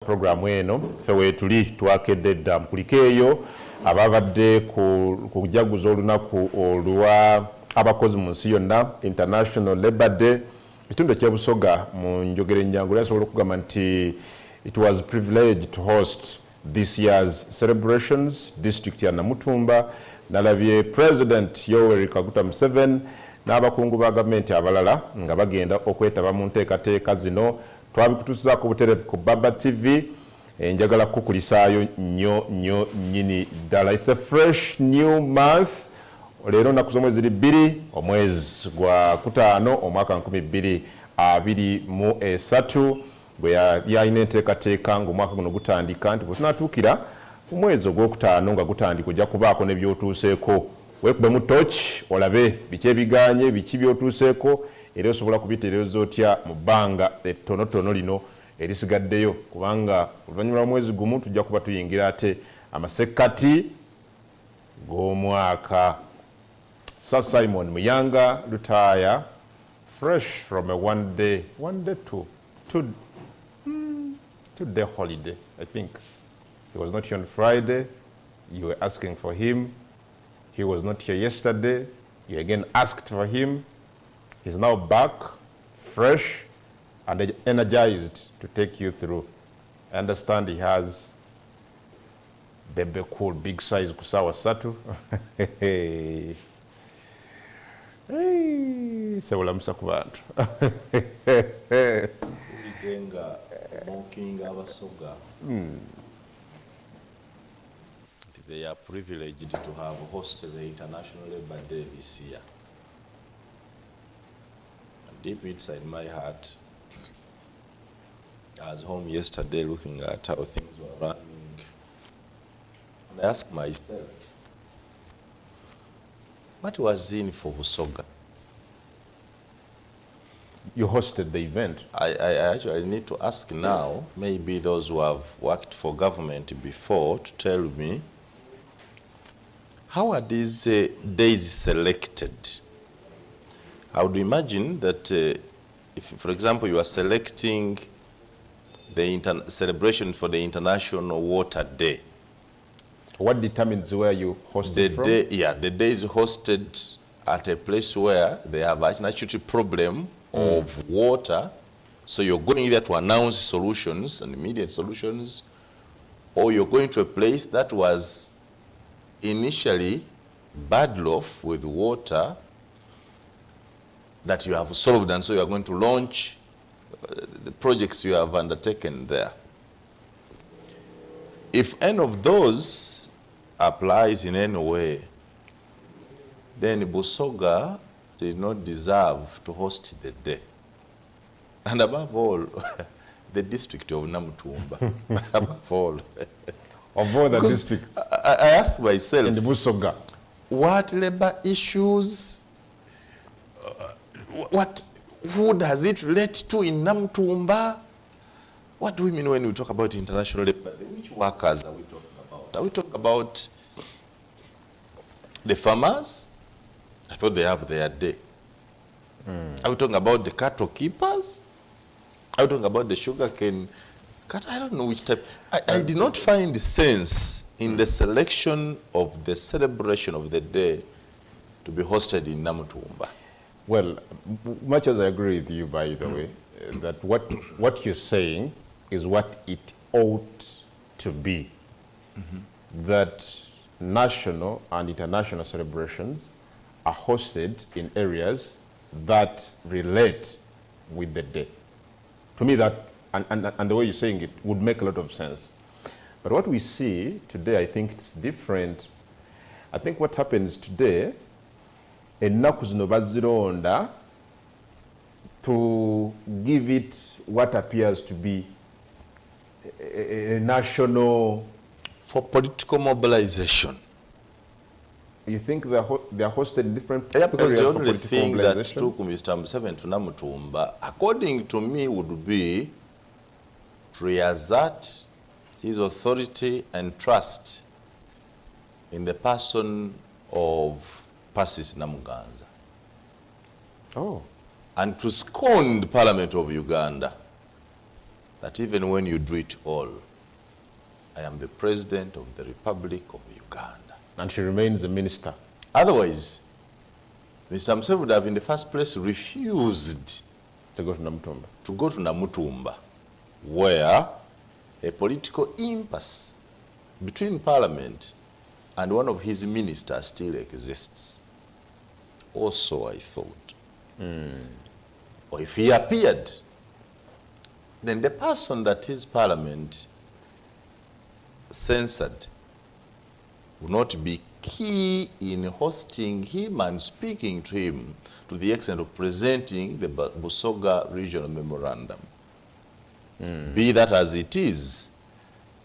Programu eno ffe weetuli twakedde dda mpulika eyo ababadde ku kujaguza olunaku olwa abakozi mu nsi yonna International Labour Day. Ekitundu eky'Obusoga mu njogera ennyangu yasobola okugamba nti it was privileged to host this year's celebrations. District ya Namutumba nalabye President Yoweri Kaguta Museveni n'abakungu ba gavumenti abalala nga bagenda okwetaba mu nteekateeka zino. Twabikutuusizaako butereevu ku Baba TV. Njagala kukulisaayo nnyo nnyini ddala. It's a fresh new month. Leero nnaku z'omwezi 2 omwezi gwa Kutaano omwaka 2023 bwe yali alina enteekateeka ng'omwaka guno gutandika nti bwe tunaatuukira ku mwezi ogwokutaano nga gutandika ojja kubaako ne by'otuuseeko. Weekubemu torch olabe biki ebiganye biki by'otuuseeko era osobola kubitereeza otya mu bbanga ettonotono lino erisigaddeyo, kubanga oluvannyuma lw'omwezi gumu tujja kuba tuyingira ate amasekkati g'omwaka. Sir Simon Muyanga retire fresh from a one day two-day holiday. I think he was not here on Friday. You were asking for him. He was not here yesterday. You again asked for him. He's now back, fresh and energized to take you through. I understand he has Bebe Cool big size kusawa satu. Hey, sewula musaku bantu. They are privileged to have hosted the International Labour Day this year. Deep inside my heart, I was home yesterday looking at how things were running, and I asked myself, what was in for Busoga? You hosted the event. I actually need to ask now, maybe those who have worked for government before, to tell me, how are these days selected? I would imagine that if, for example, you are selecting the celebration for the International Water Day. What determines where you host it from? The day is hosted at a place where they have an actual problem of water. So you're going there to announce solutions and immediate solutions, or you're going to a place that was initially bad off with water that you have solved, and so you are going to launch the projects you have undertaken there. If any of those applies in any way, then Busoga did not deserve to host the day. And above all, the district of Namutumba, above all. Of all the districts. I asked myself, in the Busoga, what labor issues, who does it relate to in Namutumba? What do we mean when we talk about international labor? Which workers are we talking about? Are we talking about the farmers? I thought they have their day. Are we talking about the cattle keepers? Are we talking about the sugarcane? I don't know which type. I did not find sense in the selection of the celebration of the day to be hosted in Namutumba. well, much as I agree with you, by the way, that what you're saying is what it ought to be. That national and international celebrations are hosted in areas that relate with the day. To me, that, and the way you're saying it would make a lot of sense. But what we see today, I think it's different. I think what happens today, ennaku zino bazironda to give it what appears to be a national... For political mobilization. You think they are hosted in different because areas the for only political thing that mobilization? took Mr. Museveni to Namutumba, according to me, would be to reassert his authority and trust in the person of Persis Namuganza. Oh. And to scorn the Parliament of Uganda. that even when you do it all, I am the President of the Republic of Uganda. And she remains a minister. Otherwise, Mr. Museveni would have in the first place refused To go to Namutumba. to go to Namutumba, where a political impasse between Parliament and one of his ministers still exists. Also, I thought, or if he appeared, then the person that his Parliament censored would not be key in hosting him and speaking to him to the extent of presenting the Busoga Regional Memorandum. Be that as it is,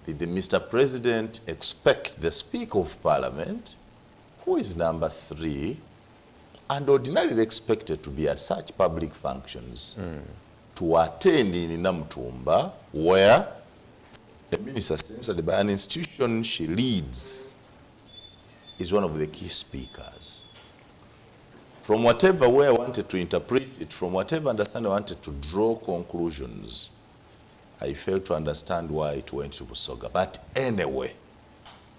did the Mr. President expect the Speaker of Parliament, who is number 3, and ordinarily expected to be at such public functions, to attend in Namutumba, where the minister censored by an institution she leads is one of the key speakers. From whatever way I wanted to interpret it, from whatever understanding I wanted to draw conclusions, I failed to understand why it went to Busoga. But anyway,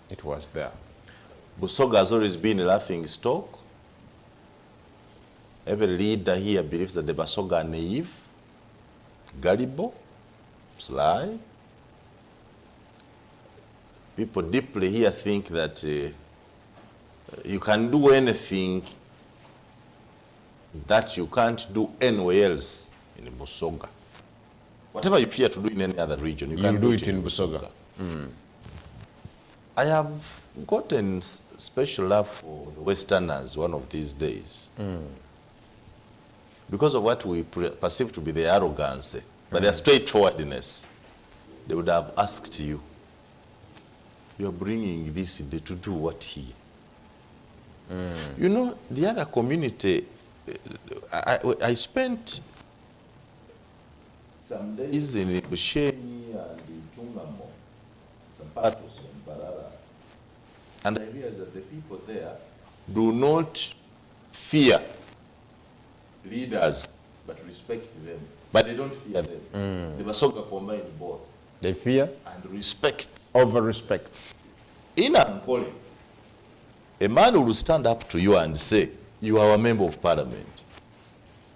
It was there. Busoga has always been a laughing stock. Every leader here believes that the Busoga are naive, gullible, sly. People deeply here think that you can do anything that you can't do anywhere else in Busoga. Whatever you fear to do in any other region, you can do it in Busoga. I have gotten special love for the Westerners one of these days. Because of what we perceive to be their arrogance, but their straightforwardness. They would have asked you, you're bringing this to do what here? You know, the other community, I spent some days in Bushenyi and in Tungamo, some parts of Barara, and I realized that the people there do not fear leaders, but respect them. But they don't fear them. The Busoga combine both. They fear And respect. over respect. In Ankole, a man will stand up to you and say, you are a member of Parliament.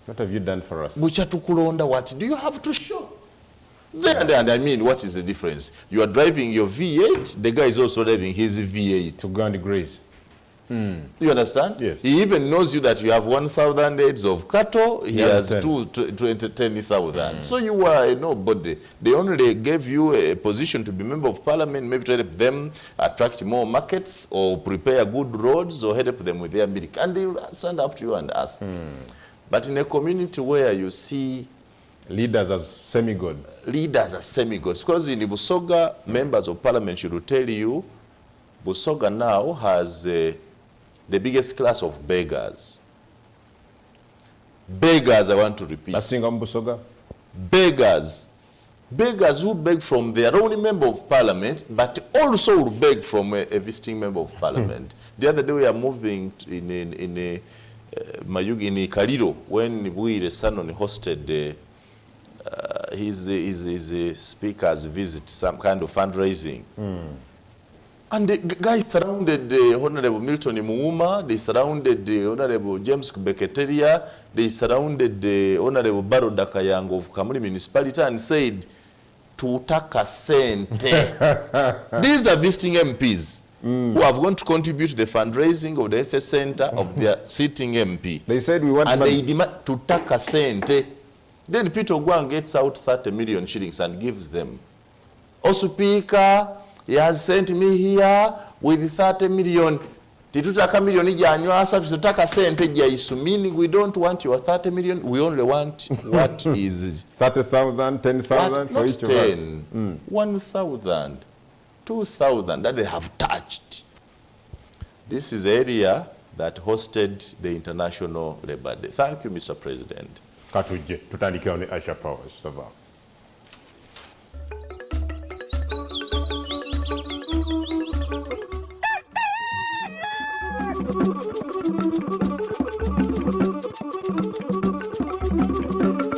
What have you done for us? Buchatukulonda, what do you have to show? And I mean, what is the difference? You are driving your V8, the guy is also driving his V8. To go and graze. You understand? Yes. He even knows you that you have 1,000 heads of cattle. He has 10. 20,000. So you are nobody. They only gave you a position to be member of Parliament, maybe to help them attract more markets or prepare good roads or help them with their milk. And they will stand up to you and ask. But in a community where you see Leaders as semi-gods. leaders as semi-gods, because in Busoga, members of Parliament should tell you, Busoga now has the biggest class of beggars. Beggars, I want to repeat. Nasinga Busoga. Beggars. Beggars who beg from their own member of Parliament, but also will beg from a visiting member of Parliament. The other day we are moving in Mayugi, in Kaliro, when we, the son, hosted his speakers visit, some kind of fundraising. And the guys surrounded Honorable Milton Muuma, they surrounded Honorable James Kubeketeria, they surrounded Honorable Baro Dakayang of Kamuli Municipality and said, tutaka sente. These are visiting MPs who have gone to contribute to the fundraising of the health center of their sitting MP. They said we want and money. they demand tutaka sente. Then Peter Ogwang gets out 30 million shillings and gives them. Oh, Speaker, he has sent me here with 30 million. Titutaka million ijanywasa, tutaka sente jaisu, meaning we don't want your 30 million, we only want what is 30,000, 10,000 for not each of 10, us. 1,000, 2,000 that they have touched. This is the area that hosted the International Labour Day. Thank you, Mr. President. Katuje, tutandike on Asha Powers.